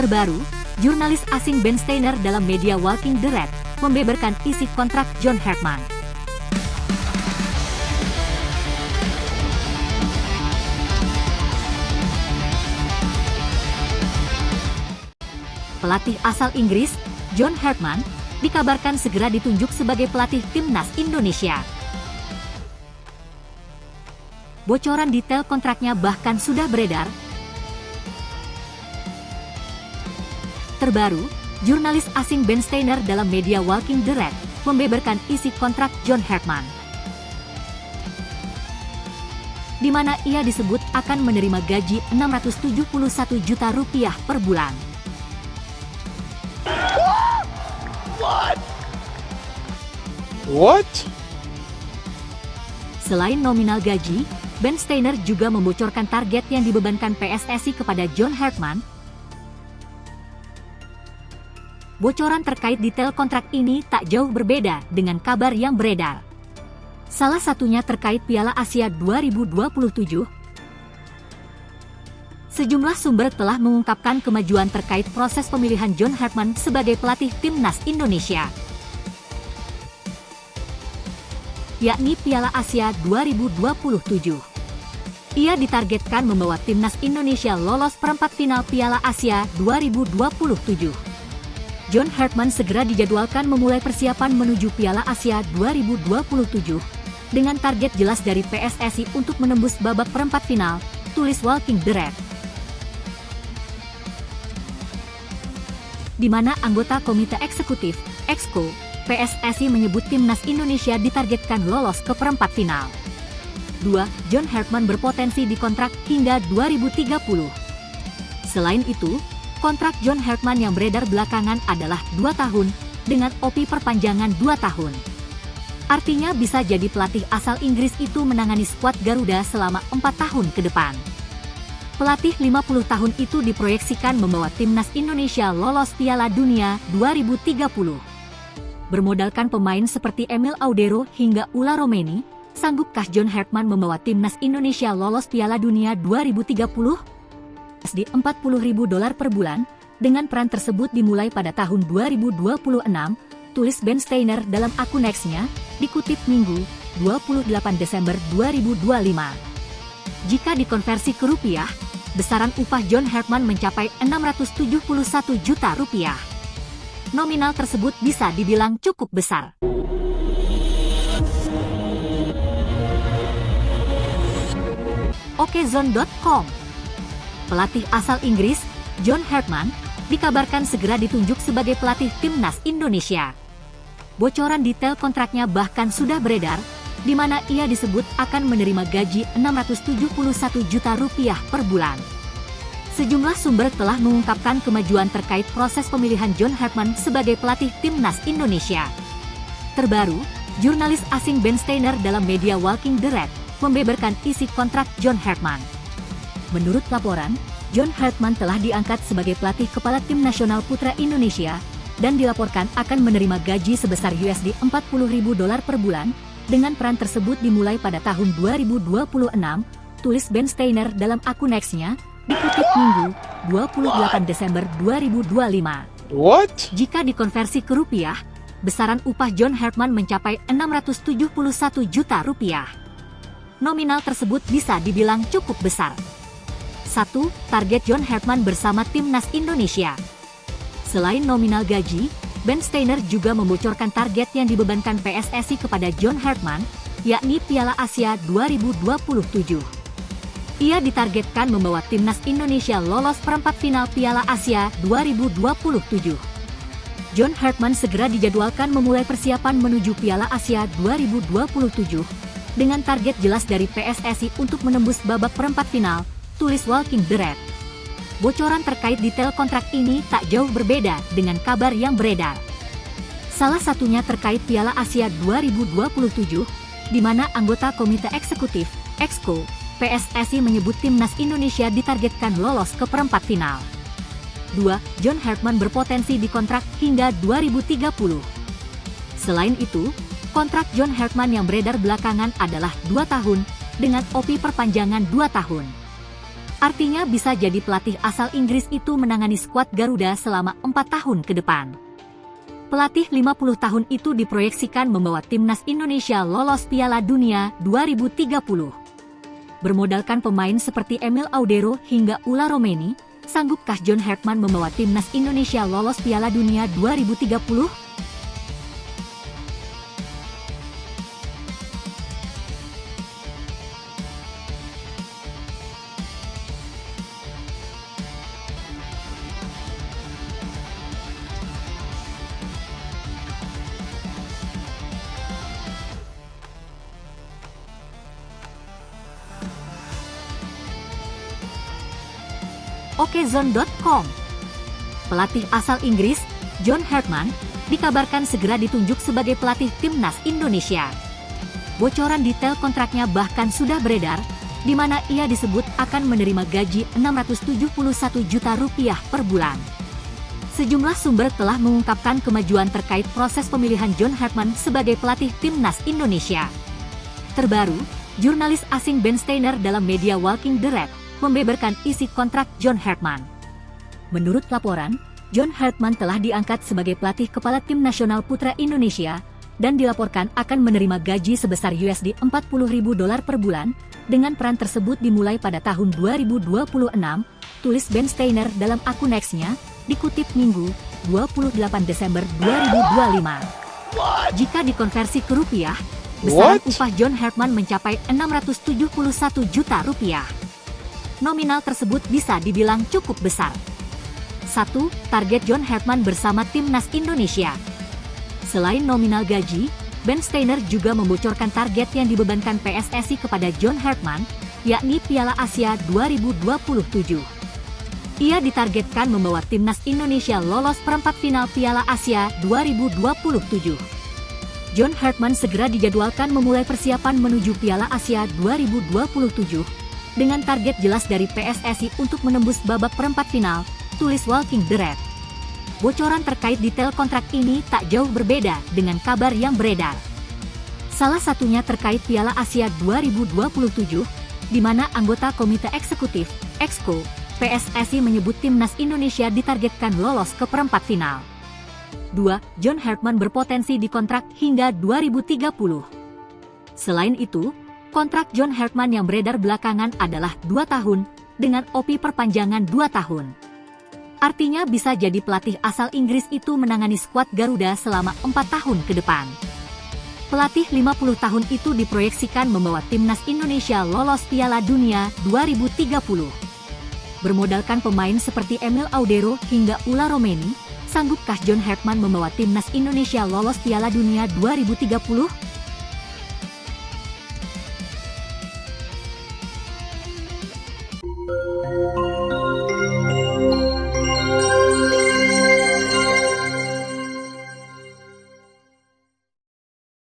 Terbaru, jurnalis asing Ben Steiner dalam media Walking the Red membeberkan isi kontrak John Hartman. Pelatih asal Inggris, John Hartman, dikabarkan segera ditunjuk sebagai pelatih timnas Indonesia. Bocoran detail kontraknya bahkan sudah beredar. Terbaru, jurnalis asing Ben Steiner dalam media Walking the Red membeberkan isi kontrak John Hartman, di mana ia disebut akan menerima gaji 671 juta rupiah per bulan. What? Selain nominal gaji, Ben Steiner juga membocorkan target yang dibebankan PSSI kepada John Hartman. Bocoran terkait detail kontrak ini tak jauh berbeda dengan kabar yang beredar. Salah satunya terkait Piala Asia 2027. Sejumlah sumber telah mengungkapkan kemajuan terkait proses pemilihan John Hartman sebagai pelatih timnas Indonesia, yakni Piala Asia 2027. Ia ditargetkan membawa timnas Indonesia lolos perempat final Piala Asia 2027. John Hartman segera dijadwalkan memulai persiapan menuju Piala Asia 2027 dengan target jelas dari PSSI untuk menembus babak perempat final, tulis Walking the Red. Di mana anggota Komite Eksekutif, Exco, PSSI menyebut timnas Indonesia ditargetkan lolos ke perempat final. 2. John Hartman berpotensi dikontrak hingga 2030. Selain itu, kontrak John Hartman yang beredar belakangan adalah 2 tahun, dengan OP perpanjangan 2 tahun. Artinya bisa jadi pelatih asal Inggris itu menangani skuad Garuda selama 4 tahun ke depan. Pelatih 50 tahun itu diproyeksikan membawa timnas Indonesia lolos Piala Dunia 2030. Bermodalkan pemain seperti Emil Audero hingga Ula Romeni, sanggupkah John Hartman membawa timnas Indonesia lolos Piala Dunia 2030? Di $40.000 per bulan, dengan peran tersebut dimulai pada tahun 2026, tulis Ben Steiner dalam akun X-nya, dikutip Minggu, 28 Desember 2025. Jika dikonversi ke rupiah, besaran upah John Hartman mencapai 671 juta rupiah. Nominal tersebut bisa dibilang cukup besar. Okezone.com. Pelatih asal Inggris, John Hartman, dikabarkan segera ditunjuk sebagai pelatih timnas Indonesia. Bocoran detail kontraknya bahkan sudah beredar, di mana ia disebut akan menerima gaji 671 juta rupiah per bulan. Sejumlah sumber telah mengungkapkan kemajuan terkait proses pemilihan John Hartman sebagai pelatih timnas Indonesia. Terbaru, jurnalis asing Ben Steiner dalam media Walking the Red membeberkan isi kontrak John Hartman. Menurut laporan, John Hartman telah diangkat sebagai pelatih kepala tim nasional putra Indonesia dan dilaporkan akan menerima gaji sebesar $40.000 per bulan, dengan peran tersebut dimulai pada tahun 2026, tulis Ben Steiner dalam akun X-nya, dikutip Minggu, 28 Desember 2025. What? Jika dikonversi ke rupiah, besaran upah John Hartman mencapai 671 juta rupiah. Nominal tersebut bisa dibilang cukup besar. 1. Target John Hartman bersama timnas Indonesia. Selain nominal gaji, Ben Steiner juga membocorkan target yang dibebankan PSSI kepada John Hartman, yakni Piala Asia 2027. Ia ditargetkan membawa timnas Indonesia lolos perempat final Piala Asia 2027. John Hartman segera dijadwalkan memulai persiapan menuju Piala Asia 2027 dengan target jelas dari PSSI untuk menembus babak perempat final, tulis Walking the Red. Bocoran terkait detail kontrak ini tak jauh berbeda dengan kabar yang beredar. Salah satunya terkait Piala Asia 2027, di mana anggota Komite Eksekutif, Exco, PSSI menyebut timnas Indonesia ditargetkan lolos ke perempat final. 2. John Hartman berpotensi dikontrak hingga 2030. Selain itu, kontrak John Hartman yang beredar belakangan adalah 2 tahun, dengan OP perpanjangan 2 tahun. Artinya bisa jadi pelatih asal Inggris itu menangani skuad Garuda selama 4 tahun ke depan. Pelatih 50 tahun itu diproyeksikan membawa timnas Indonesia lolos Piala Dunia 2030. Bermodalkan pemain seperti Emil Audero hingga Ula Romeni, sanggupkah John Hartman membawa timnas Indonesia lolos Piala Dunia 2030? Okezone.com. Pelatih asal Inggris, John Hartman, dikabarkan segera ditunjuk sebagai pelatih timnas Indonesia. Bocoran detail kontraknya bahkan sudah beredar, di mana ia disebut akan menerima gaji Rp671 juta per bulan. Sejumlah sumber telah mengungkapkan kemajuan terkait proses pemilihan John Hartman sebagai pelatih timnas Indonesia. Terbaru, jurnalis asing Ben Steiner dalam media Walking the Red membeberkan isi kontrak John Hartman. Menurut laporan, John Hartman telah diangkat sebagai pelatih kepala tim nasional putra Indonesia dan dilaporkan akan menerima gaji sebesar $40.000 per bulan, dengan peran tersebut dimulai pada tahun 2026, tulis Ben Steiner dalam akun X-nya, dikutip Minggu, 28 Desember 2025. Jika dikonversi ke rupiah, besaran upah John Hartman mencapai Rp671 juta. Nominal tersebut bisa dibilang cukup besar. 1. Target John Hartman bersama timnas Indonesia. Selain nominal gaji, Ben Steiner juga membocorkan target yang dibebankan PSSI kepada John Hartman, yakni Piala Asia 2027. Ia ditargetkan membawa timnas Indonesia lolos perempat final Piala Asia 2027. John Hartman segera dijadwalkan memulai persiapan menuju Piala Asia 2027, dengan target jelas dari PSSI untuk menembus babak perempat final, tulis Walking the Red. Bocoran terkait detail kontrak ini tak jauh berbeda dengan kabar yang beredar. Salah satunya terkait Piala Asia 2027, di mana anggota Komite Eksekutif, Exco, PSSI menyebut timnas Indonesia ditargetkan lolos ke perempat final. 2. John Hartman berpotensi dikontrak hingga 2030. Selain itu, kontrak John Hartman yang beredar belakangan adalah 2 tahun, dengan opsi perpanjangan 2 tahun. Artinya bisa jadi pelatih asal Inggris itu menangani skuad Garuda selama 4 tahun ke depan. Pelatih 50 tahun itu diproyeksikan membawa timnas Indonesia lolos Piala Dunia 2030. Bermodalkan pemain seperti Emil Audero hingga Ula Romeni, sanggupkah John Hartman membawa timnas Indonesia lolos Piala Dunia 2030?